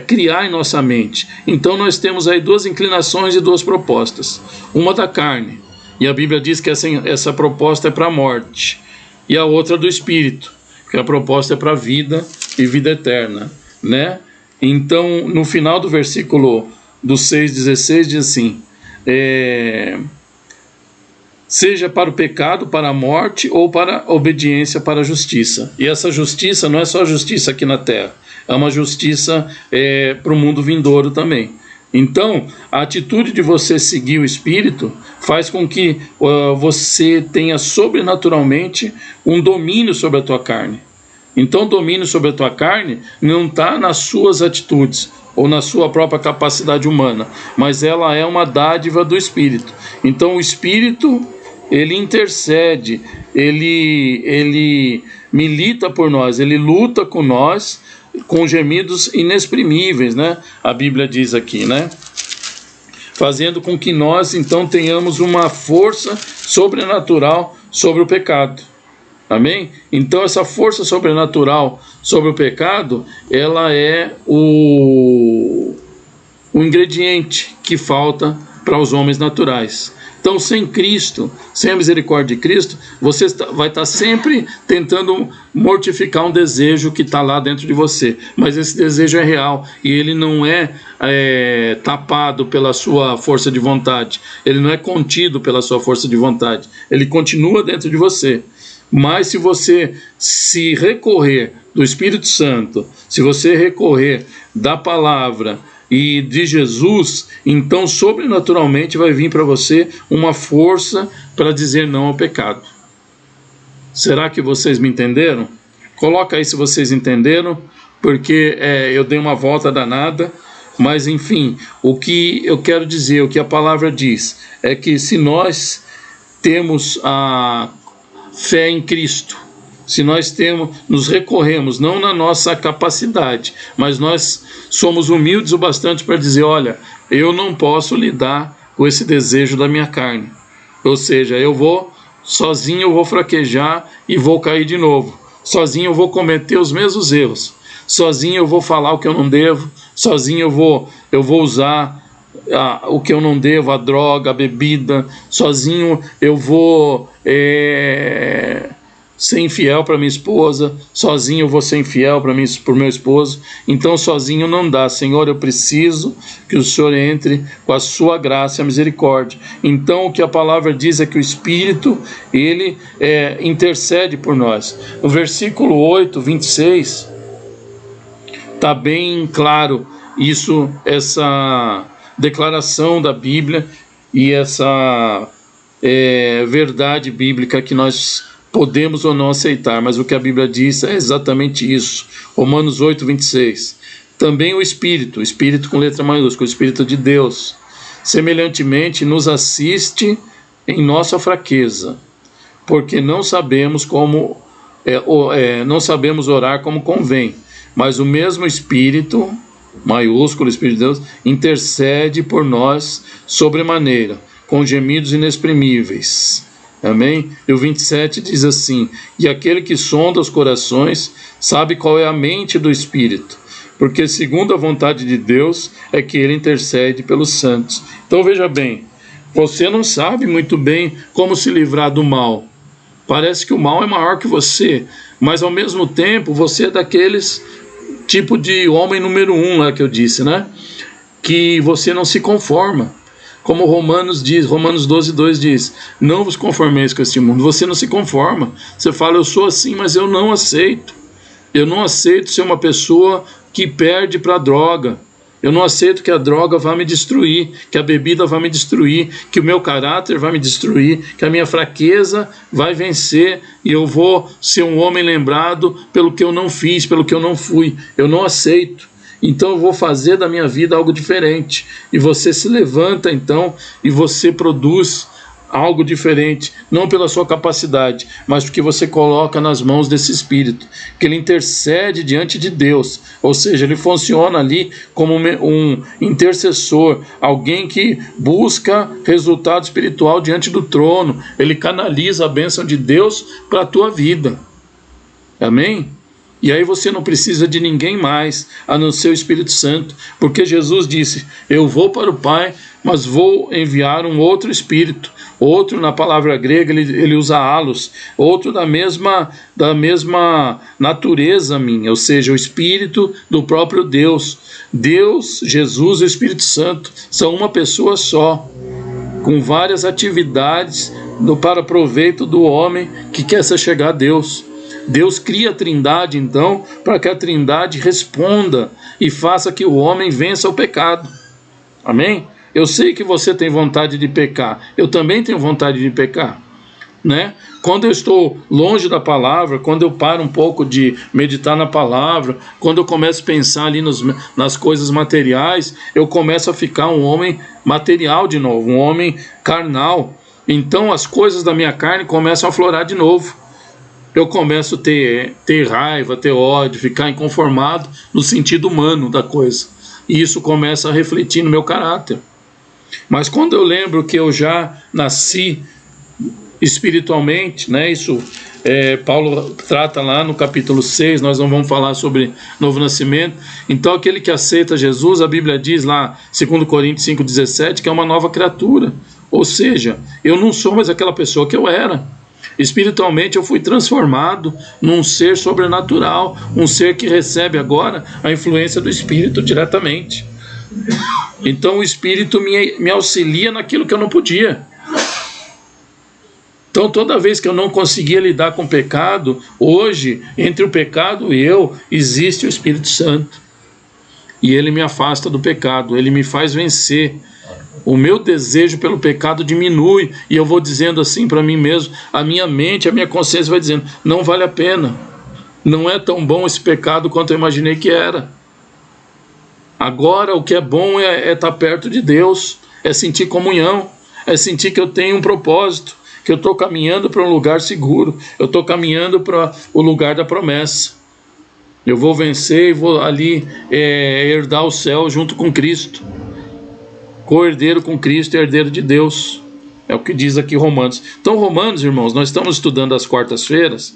criar em nossa mente. Então nós temos aí duas inclinações e duas propostas. Uma da carne, e a Bíblia diz que essa proposta é para a morte, e a outra do espírito, que a proposta é para a vida e vida eterna, né? Então no final do versículo do 6,16 diz assim: seja para o pecado, para a morte, ou para a obediência, para a justiça. E essa justiça não é só justiça aqui na terra, é uma justiça para o mundo vindouro também. Então, a atitude de você seguir o Espírito faz com que você tenha sobrenaturalmente um domínio sobre a tua carne. Então, o domínio sobre a tua carne não está nas suas atitudes ou na sua própria capacidade humana, mas ela é uma dádiva do Espírito. Então, o Espírito, ele intercede, ele milita por nós, ele luta com nós, com gemidos inexprimíveis, né? A Bíblia diz aqui, né? Fazendo com que nós, então, tenhamos uma força sobrenatural sobre o pecado. Amém? Então, essa força sobrenatural sobre o pecado, ela é o ingrediente que falta para os homens naturais. Então, sem Cristo, sem a misericórdia de Cristo, você vai estar sempre tentando mortificar um desejo que está lá dentro de você. Mas esse desejo é real e ele não é tapado pela sua força de vontade. Ele não é contido pela sua força de vontade. Ele continua dentro de você. Mas se você se recorrer do Espírito Santo, se você recorrer da palavra e de Jesus, então sobrenaturalmente vai vir para você uma força para dizer não ao pecado. Será que vocês me entenderam? Coloca aí se vocês entenderam, porque eu dei uma volta danada, mas enfim, o que eu quero dizer, o que a palavra diz, é que se nós temos a fé em Cristo, se nós nos recorremos não na nossa capacidade, mas nós somos humildes o bastante para dizer: olha, eu não posso lidar com esse desejo da minha carne, ou seja, sozinho eu vou fraquejar e vou cair de novo, sozinho eu vou cometer os mesmos erros, sozinho eu vou falar o que eu não devo, sozinho eu vou usar o que eu não devo, a droga, a bebida, sozinho eu vou ser infiel para minha esposa, sozinho eu vou ser infiel para meu esposo. Então sozinho não dá. Senhor, eu preciso que o Senhor entre com a sua graça e a misericórdia. Então o que a palavra diz é que o Espírito, ele intercede por nós. No versículo 8, 26, está bem claro isso, essa declaração da Bíblia e essa verdade bíblica que nós podemos ou não aceitar, mas o que a Bíblia diz é exatamente isso. Romanos 8, 26. Também o Espírito com letra maiúscula, o Espírito de Deus, semelhantemente nos assiste em nossa fraqueza, porque não sabemos não sabemos orar como convém, mas o mesmo Espírito, maiúsculo, Espírito de Deus, intercede por nós sobremaneira, com gemidos inexprimíveis. Amém? E o 27 diz assim: e aquele que sonda os corações sabe qual é a mente do Espírito, porque segundo a vontade de Deus é que ele intercede pelos santos. Então veja bem, você não sabe muito bem como se livrar do mal. Parece que o mal é maior que você, mas ao mesmo tempo você é daqueles tipo de homem número 1 lá que eu disse, né? Que você não se conforma. Como Romanos 12, 2 diz: não vos conformeis com este mundo. Você não se conforma. Você fala: eu sou assim, mas eu não aceito. Eu não aceito ser uma pessoa que perde para a droga. Eu não aceito que a droga vá me destruir, que a bebida vá me destruir, que o meu caráter vai me destruir, que a minha fraqueza vai vencer e eu vou ser um homem lembrado pelo que eu não fiz, pelo que eu não fui. Eu não aceito. então eu vou fazer da minha vida algo diferente. E você se levanta então e você produz algo diferente, não pela sua capacidade, mas porque você coloca nas mãos desse Espírito, que ele intercede diante de Deus, ou seja, ele funciona ali como um intercessor, alguém que busca resultado espiritual diante do trono, ele canaliza a bênção de Deus para a tua vida. Amém? E aí você não precisa de ninguém mais, a não ser o Espírito Santo, porque Jesus disse, eu vou para o Pai, mas vou enviar um outro Espírito, outro na palavra grega ele usa halos, outro da mesma natureza minha, ou seja, o Espírito do próprio Deus. Deus, Jesus e o Espírito Santo são uma pessoa só, com várias atividades para proveito do homem que quer se chegar a Deus. Deus cria a Trindade, então, para que a Trindade responda e faça que o homem vença o pecado. Amém? Eu sei que você tem vontade de pecar, eu também tenho vontade de pecar, né? Quando eu estou longe da palavra, quando eu paro um pouco de meditar na palavra, quando eu começo a pensar ali nas coisas materiais, eu começo a ficar um homem material de novo, um homem carnal. Então as coisas da minha carne começam a aflorar de novo. Eu começo a ter raiva, ter ódio, ficar inconformado no sentido humano da coisa. E isso começa a refletir no meu caráter. Mas quando eu lembro que eu já nasci espiritualmente, né, isso Paulo trata lá no capítulo 6, nós não vamos falar sobre novo nascimento. Então aquele que aceita Jesus, a Bíblia diz lá, 2 Coríntios 5,17, que é uma nova criatura. Ou seja, eu não sou mais aquela pessoa que eu era. Espiritualmente eu fui transformado num ser sobrenatural, um ser que recebe agora a influência do Espírito diretamente. Então o Espírito me auxilia naquilo que eu não podia. Então toda vez que eu não conseguia lidar com o pecado, hoje, entre o pecado e eu, existe o Espírito Santo. E ele me afasta do pecado, ele me faz vencer. O meu desejo pelo pecado diminui, e eu vou dizendo assim para mim mesmo, a minha mente, a minha consciência vai dizendo, não vale a pena, não é tão bom esse pecado quanto eu imaginei que era. Agora o que é bom é estar perto de Deus, é sentir comunhão, é sentir que eu tenho um propósito, que eu estou caminhando para um lugar seguro, eu estou caminhando para o lugar da promessa. Eu vou vencer e vou ali herdar o céu junto com Cristo. Co-herdeiro com Cristo e herdeiro de Deus. É o que diz aqui Romanos. Então Romanos, irmãos, nós estamos estudando às quartas-feiras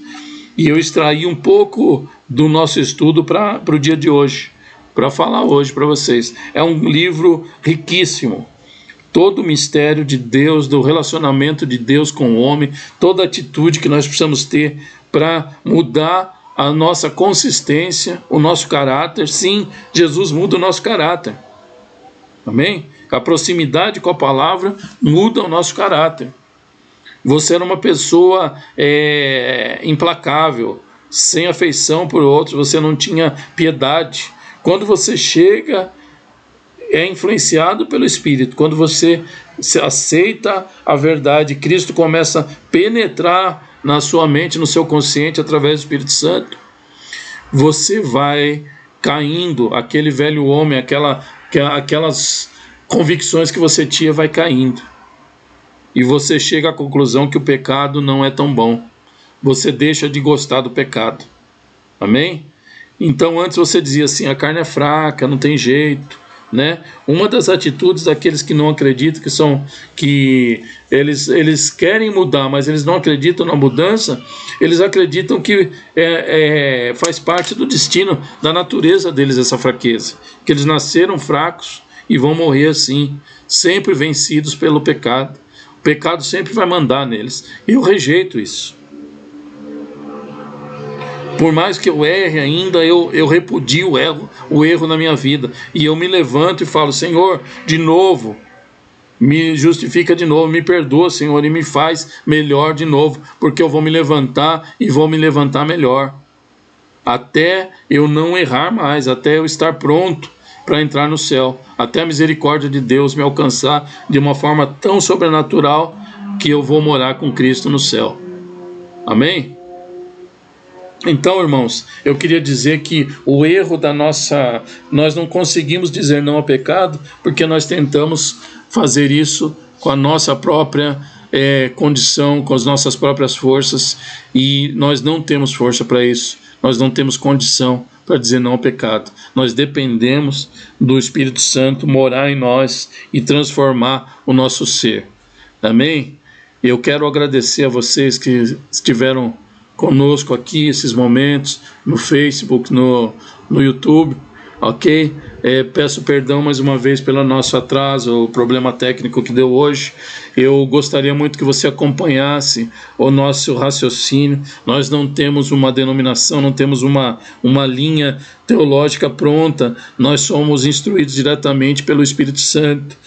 e eu extraí um pouco do nosso estudo para o dia de hoje, para falar hoje para vocês. É um livro riquíssimo. Todo o mistério de Deus, do relacionamento de Deus com o homem, toda a atitude que nós precisamos ter para mudar a nossa consistência, o nosso caráter. Sim, Jesus muda o nosso caráter. Amém? A proximidade com a palavra muda o nosso caráter. Você era uma pessoa implacável, sem afeição por outros, você não tinha piedade. Quando você chega, é influenciado pelo Espírito. Quando você aceita a verdade, Cristo começa a penetrar na sua mente, no seu consciente, através do Espírito Santo, você vai caindo, aquele velho homem, aquelas convicções que você tinha vai caindo. E você chega à conclusão que o pecado não é tão bom. Você deixa de gostar do pecado. Amém? Então antes você dizia assim, a carne é fraca, não tem jeito, né? Uma das atitudes daqueles que não acreditam, que eles querem mudar, mas eles não acreditam na mudança, eles acreditam que faz parte do destino, da natureza deles essa fraqueza, que eles nasceram fracos e vão morrer assim, sempre vencidos pelo pecado. O pecado sempre vai mandar neles. E eu rejeito isso. Por mais que eu erre ainda, eu repudio o erro na minha vida. E eu me levanto e falo, Senhor, de novo, me justifica de novo, me perdoa, Senhor, e me faz melhor de novo, porque eu vou me levantar e vou me levantar melhor. Até eu não errar mais, até eu estar pronto para entrar no céu, até a misericórdia de Deus me alcançar de uma forma tão sobrenatural que eu vou morar com Cristo no céu. Amém? Então, irmãos, eu queria dizer que o erro nós não conseguimos dizer não ao pecado, porque nós tentamos fazer isso com a nossa própria condição, com as nossas próprias forças, e nós não temos força para isso, nós não temos condição para dizer não ao pecado. Nós dependemos do Espírito Santo morar em nós e transformar o nosso ser. Amém? Eu quero agradecer a vocês que estiveram conosco aqui esses momentos no Facebook, no YouTube, ok? Peço perdão mais uma vez pelo nosso atraso, o problema técnico que deu hoje. Eu gostaria muito que você acompanhasse o nosso raciocínio. Nós não temos uma denominação, não temos uma linha teológica pronta. Nós somos instruídos diretamente pelo Espírito Santo,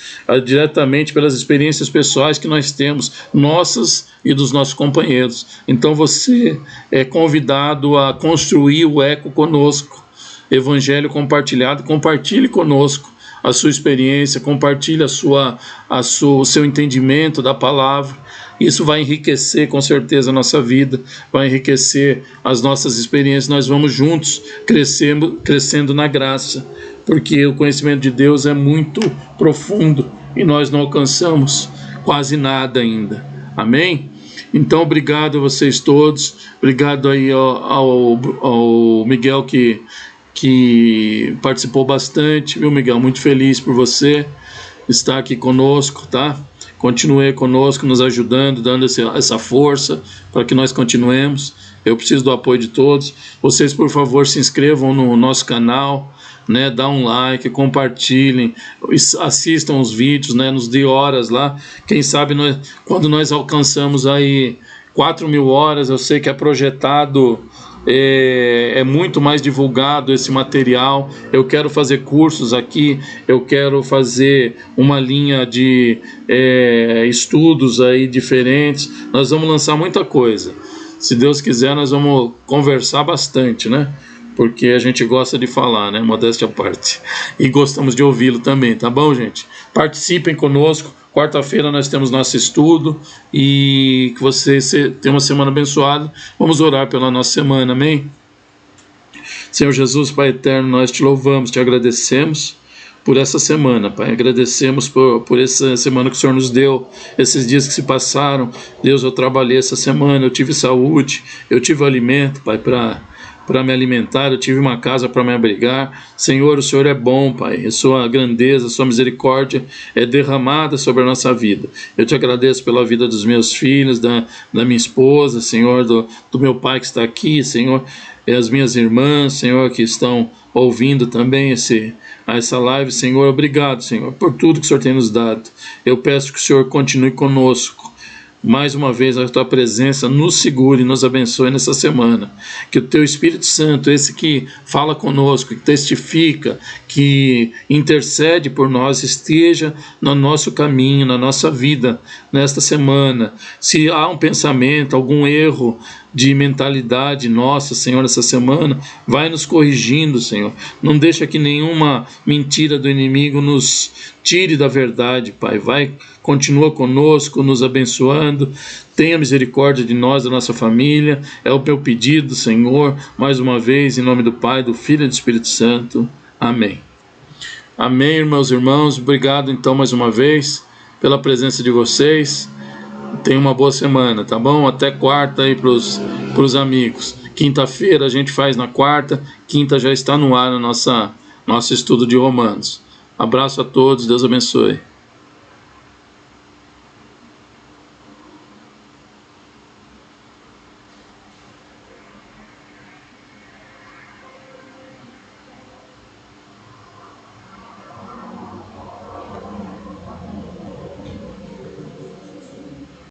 diretamente pelas experiências pessoais que nós temos, nossas e dos nossos companheiros. Então você é convidado a construir o eco conosco. Evangelho compartilhado, compartilhe conosco a sua experiência, compartilhe o seu entendimento da palavra. Isso vai enriquecer com certeza a nossa vida, vai enriquecer as nossas experiências. Nós vamos juntos crescendo na graça, porque o conhecimento de Deus é muito profundo e nós não alcançamos quase nada ainda. Amém? Então, obrigado a vocês todos, obrigado aí ao Miguel que participou bastante, viu, Miguel? Muito feliz por você estar aqui conosco, tá? Continue conosco, nos ajudando, dando essa força para que nós continuemos. Eu preciso do apoio de todos. Vocês, por favor, se inscrevam no nosso canal, né? Dá um like, compartilhem, assistam os vídeos, né? Nos dê horas lá. Quem sabe quando nós alcançamos aí 4.000 horas, eu sei que é projetado, é muito mais divulgado esse material. Eu quero fazer cursos aqui, eu quero fazer uma linha de estudos aí diferentes. Nós vamos lançar muita coisa. Se Deus quiser, nós vamos conversar bastante, né? Porque a gente gosta de falar, né? Modéstia à parte. E gostamos de ouvi-lo também, tá bom, gente? Participem conosco. Quarta-feira nós temos nosso estudo e que você tenha uma semana abençoada. Vamos orar pela nossa semana, amém? Senhor Jesus, Pai eterno, nós te louvamos, te agradecemos por essa semana, Pai. Agradecemos por essa semana que o Senhor nos deu, esses dias que se passaram. Deus, eu trabalhei essa semana, eu tive saúde, eu tive alimento, Pai, para me alimentar, eu tive uma casa para me abrigar. Senhor, o Senhor é bom, Pai, a sua grandeza, a sua misericórdia é derramada sobre a nossa vida. Eu te agradeço pela vida dos meus filhos, da minha esposa, Senhor, do meu pai que está aqui, Senhor, e as minhas irmãs, Senhor, que estão ouvindo também essa live. Senhor, obrigado, Senhor, por tudo que o Senhor tem nos dado. Eu peço que o Senhor continue conosco. Mais uma vez a tua presença nos segure e nos abençoe nessa semana. Que o teu Espírito Santo, esse que fala conosco, que testifica, que intercede por nós, esteja no nosso caminho, na nossa vida nesta semana. Se há um pensamento, algum erro de mentalidade nossa, Senhor, essa semana, vai nos corrigindo, Senhor. Não deixa que nenhuma mentira do inimigo nos tire da verdade, Pai. Continua conosco, nos abençoando. Tenha misericórdia de nós, da nossa família. É o meu pedido, Senhor, mais uma vez, em nome do Pai, do Filho e do Espírito Santo. Amém. Amém, meus irmãos. Obrigado, então, mais uma vez, pela presença de vocês. Tenha uma boa semana, tá bom? Até quarta aí pros amigos. Quinta-feira a gente faz na quarta. Quinta já está no ar nosso estudo de Romanos. Abraço a todos, Deus abençoe.